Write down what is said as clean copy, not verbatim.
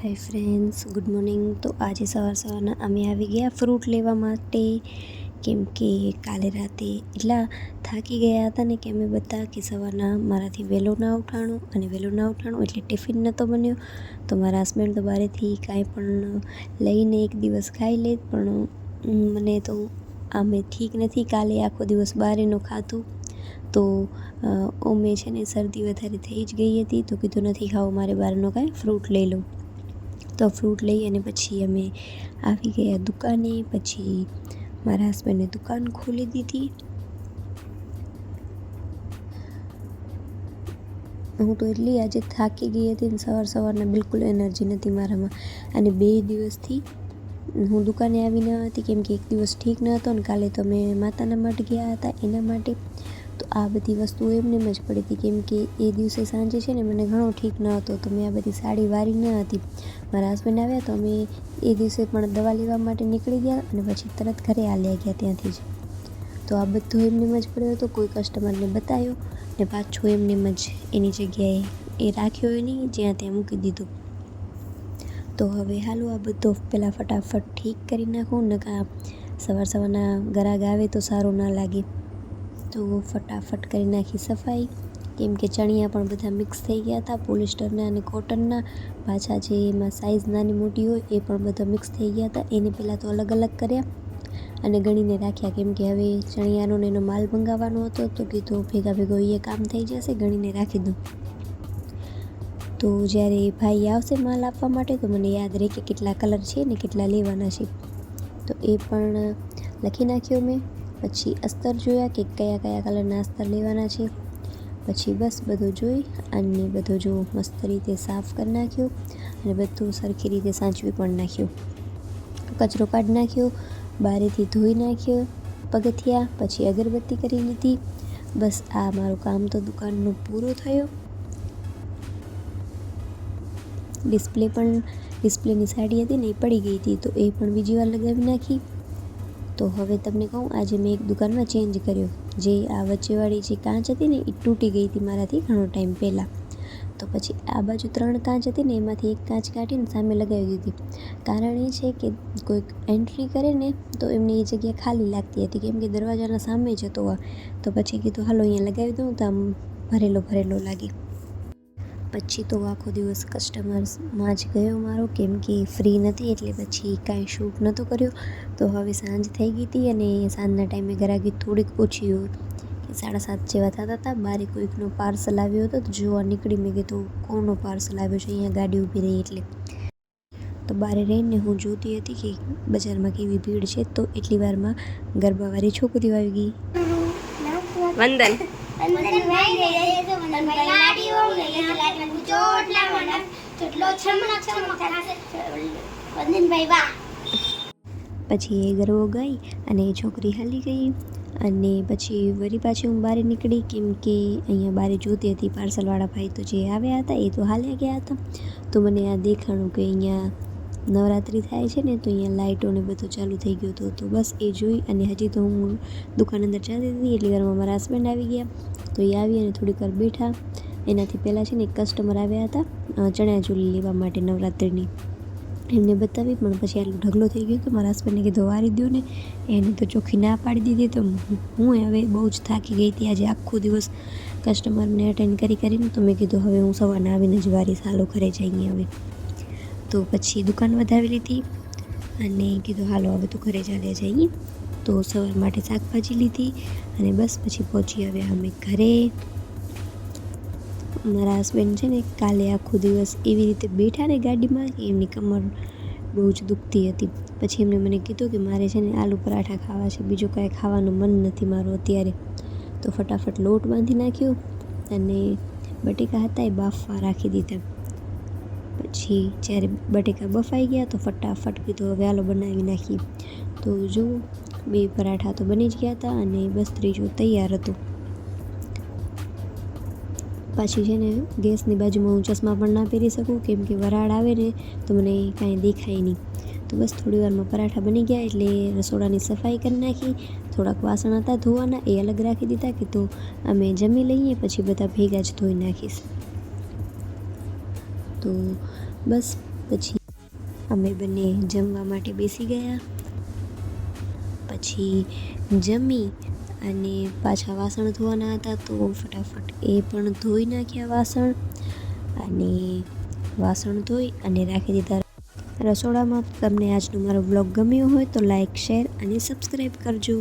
Hi friends, good morning. તો આજે સવારના અમે આવી ગયા ફ્રૂટ લેવા માટે, કેમ કે કાલે રાતે એટલા થાકી ગયા હતા ને કે અમે બધા કે સવારના મારાથી વહેલો ના ઉઠાણું એટલે ટિફિન નહોતો બન્યો. તો મારા હસબન્ડ તો બહારેથી કાંઈ પણ લઈને એક દિવસ ખાઈ લે, પણ મને તો આમે ઠીક નથી. કાલે આખો દિવસ બહારનું ખાધું તો ઓમે છે ને શરદી વધારે થઈ જ ગઈ હતી. તો કીધું નથી ખાવું મારે બહારનો, કાંઈ ફ્રૂટ લઈ લઉં. તો ફ્રૂટ લઈ અને પછી અમે આવી ગયા દુકાને. પછી મારા હસબન્ડે દુકાન ખોલી દીધી. હું તો એટલી આજે થાકી ગઈ હતી ને સવારના બિલકુલ એનર્જી નથી મારામાં. અને 2 દિવસથી હું દુકાને આવી ન હતી, કેમ કે એક દિવસ ઠીક ન હતો ને કાલે તો અમે માતાના મઠ ગયા હતા એના માટે. તો આ બધી વસ્તુઓ એમને જ પડી હતી, કેમ કે એ દિવસે સાંજે છે ને મને ઘણો ઠીક ન હતો, તો મેં આ બધી સાડી વારી ન હતી. મારા હસબન્ડ આવ્યા તો અમે એ દિવસે પણ દવા લેવા માટે નીકળી ગયા અને પછી તરત ઘરે આલ્યા ગયા ત્યાંથી જ. તો આ બધું એમને જ પડ્યો હતો, કોઈ કસ્ટમરને બતાવ્યો ને પાછો એમને જ એની જગ્યાએ એ રાખ્યો નહીં, જ્યાં ત્યાં મૂકી દીધું. તો હવે હાલો આ બધો પહેલાં ફટાફટ ઠીક કરી નાખું, નકા સવારના ગ્રાહક આવે તો સારું ના લાગે. તો ફટાફટ કરી નાખી સફાઈ, કેમ કે ચણિયા પણ બધા મિક્સ થઈ ગયા હતા, પોલિસ્ટરના અને કોટનના. પાછા જે એમાં સાઇઝ નાની મોટી હોય એ પણ બધા મિક્સ થઈ ગયા હતા. એને પહેલાં તો અલગ અલગ કર્યા અને ગણીને રાખ્યા, કેમ કે હવે ચણિયાનો ને એનો માલ મંગાવવાનો હતો. તો કીધું ભેગો એ કામ થઈ જશે, ગણીને રાખી દઉં. તો જ્યારે ભાઈ આવશે માલ આપવા માટે તો મને યાદ રહે કે કેટલા કલર છે ને કેટલા લેવાના છે. તો એ પણ લખી નાખ્યો મેં. પછી અસ્તર જોયા કે કયા કલરના અસ્તર લેવાના છે. પછી બસ બધું જોઈ અને બધું જો મસ્ત રીતે સાફ કરી નાખ્યો અને બધું સરખી રીતે સાચવી પણ નાખ્યું. કચરો કાઢી નાખ્યો, બારીથી ધોઈ નાખ્યો પગથિયા, પછી અગરબત્તી કરી લીધી. બસ આ મારું કામ તો દુકાનનો પૂરો થયો. ડિસ્પ્લેની સાડી હતી ને એ પડી ગઈ હતી, તો એ પણ બીજી વાર લગાવી નાખી. તો હવે તમને કહું, આજે મેં એક દુકાનમાં ચેન્જ કર્યો. જે આ વચ્ચેવાળી જે કાચ હતી ને એ તૂટી ગઈ હતી મારાથી ઘણો ટાઈમ પહેલાં. તો પછી આ બાજુ 3 કાચ હતી ને એમાંથી એક કાચ કાઢીને સામે લગાવી દીધી. કારણ એ છે કે કોઈક એન્ટ્રી કરે ને તો એમને એ જગ્યા ખાલી લાગતી હતી, કેમ કે દરવાજાના સામે જ હતો. તો પછી કીધું હાલો અહીંયા લગાવી દઉં તો આમ ભરેલો લાગે. પછી તો આખો દિવસ કસ્ટમર્સમાં જ ગયો મારો, કેમ કે ફ્રી નથી એટલે પછી કાંઈ શૂટ નહોતો કર્યો. તો હવે સાંજ થઈ ગઈ હતી અને સાંજના ટાઈમે ગ્રાહકી થોડીક ઓછી હોય કે 7:30 જેવા થતા હતા. બારે કોઈકનો પાર્સલ આવ્યો હતો તો જોવા નીકળી. મેં કીધું કોનો પાર્સલ આવ્યો છે, અહીંયા ગાડી ઊભી રહી એટલે. તો બારે રહીને હું જોતી હતી કે બજારમાં કેવી ભીડ છે. તો એટલી વારમાં ગરબાવાળી છોકરીઓ આવી ગઈ. વંદન પછી એ ગરબો ગાઈ અને એ છોકરી હાલી ગઈ. અને પછી વળી પાછી હું બહાર નીકળી, કેમ કે અહીંયા બહાર જોતી હતી પાર્સલવાળા ભાઈ તો જે આવ્યા હતા એ તો હાલ્યા ગયા હતા. તો મને આ દેખાણું કે અહીંયા નવરાત્રિ થાય છે ને, તો અહીંયા લાઇટો ને બધું ચાલુ થઈ ગયું હતું. તો બસ એ જોઈ અને હજી તો હું દુકાન અંદર જતી હતી એટલી વારમાં મારા હસબન્ડ આવી ગયા. તો એ આવી અને થોડીક વાર બેઠા. એનાથી પહેલાં છે ને એક કસ્ટમર આવ્યા હતા ચણિયાચોળી લેવા માટે નવરાત્રિની. એમને બતાવી, પણ પછી આટલો ઢગલો થઈ ગયો તો મારા હસબન્ડને કીધું વારી દો ને. એને તો ચોખ્ખી ના પાડી દીધી. તો હું હવે બહુ જ થાકી ગઈ હતી આજે આખો દિવસ કસ્ટમરને અટેન્ડ કરીને. તો મેં કીધું હવે હું સવારના આવીને જ વારીશ, હાલો ઘરે જઈએ હવે. તો પછી દુકાન વધાવી લીધી અને કીધું હાલો હવે તો ઘરે ચાલ્યા જઈએ. તો સવાર માટે શાકભાજી લીધી અને બસ પછી પહોંચી આવ્યા અમે ઘરે. મારા હસબન્ડ છે ને કાલે આખો દિવસ એવી રીતે બેઠા ને ગાડીમાં કે એમની કમર બહુ જ દુખતી હતી. પછી એમને મને કીધું કે મારે છે ને આલુ પરાઠા ખાવા છે, બીજું કાંઈ ખાવાનું મન નથી મારું અત્યારે. તો ફટાફટ લોટ બાંધી નાખ્યો અને બટેકા હતા એ બાફવા રાખી દીધા. પછી જ્યારે બટેકા બફાઈ ગયા તો ફટાફટ કીધું હવે હાલો બનાવી નાખીએ. તો જો 2 પરાઠા તો બની જ ગયા હતા અને બસ ત્રીજો તૈયાર હતું. પાછી છે ને ગેસની બાજુમાં હું ચશ્મા પણ ના પહેરી શકું, કેમ કે વરાળ આવે ને તો મને કાંઈ દેખાય નહીં. તો બસ થોડી વારમાં પરાઠા બની ગયા એટલે રસોડાની સફાઈ કરી નાખી. થોડાક વાસણ હતા ધોવાના એ અલગ રાખી દીધા કે તો અમે જમી લઈએ પછી બધા ભેગા જ ધોઈ નાખીશ. તો બસ પછી અમે બંને જમવા માટે બેસી ગયા. પછી જમી અને પાછા વાસણ ધોવાના હતા તો ફટાફટ એ પણ ધોઈ નાખ્યા વાસણ. અને વાસણ ધોઈ અને રાખી દીધા રસોડામાં. તમને આજનો મારો બ્લોગ ગમ્યો હોય તો લાઈક, શેર અને સબસ્ક્રાઈબ કરજો.